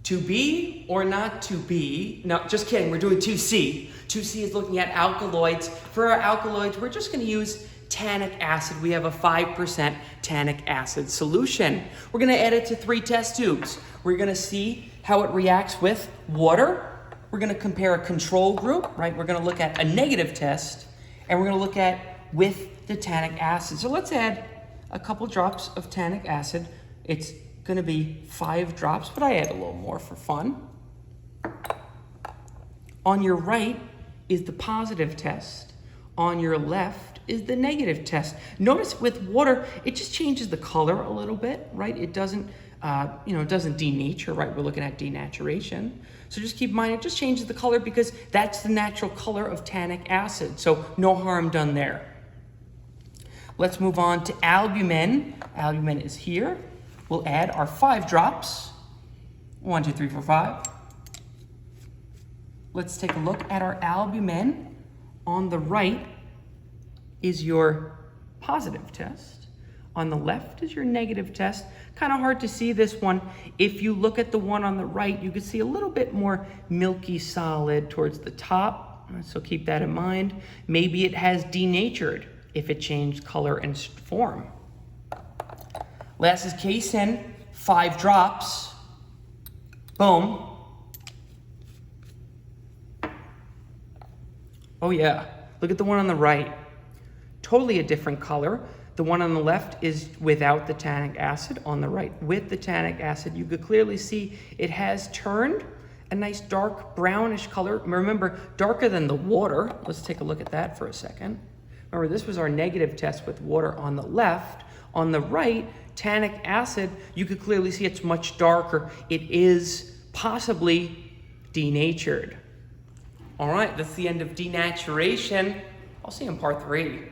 To be or not to be? No, just kidding, we're doing 2C. 2C is looking at alkaloids. For our alkaloids, we're just gonna use tannic acid. We have a 5% tannic acid solution. We're gonna add it to 3 test tubes. We're gonna see how it reacts with water. We're gonna compare a control group, right? We're gonna look at a negative test, and we're gonna look at with the tannic acid. So let's add a couple drops of tannic acid. It's gonna be 5 drops, but I add a little more for fun. On your right is the positive test. On your left is the negative test. Notice with water, it just changes the color a little bit, right? It doesn't, it doesn't denature, right? We're looking at denaturation. So just keep in mind, it just changes the color because that's the natural color of tannic acid. So no harm done there. Let's move on to albumin. Albumin is here. We'll add our 5 drops. 1, 2, 3, 4, 5. Let's take a look at our albumin. On the right is your positive test. On the left is your negative test. Kind of hard to see this one. If you look at the one on the right, you can see a little bit more milky solid towards the top. So keep that in mind. Maybe it has denatured if it changed color and form. Last is casein, 5 drops. Boom. Oh yeah, look at the one on the right. Totally a different color. The one on the left is without the tannic acid. On the right, with the tannic acid, you could clearly see it has turned a nice dark brownish color. Remember, darker than the water. Let's take a look at that for a second. Remember, this was our negative test with water on the left. On the right, tannic acid, you could clearly see it's much darker. It is possibly denatured. All right, that's the end of denaturation. I'll see you in part 3.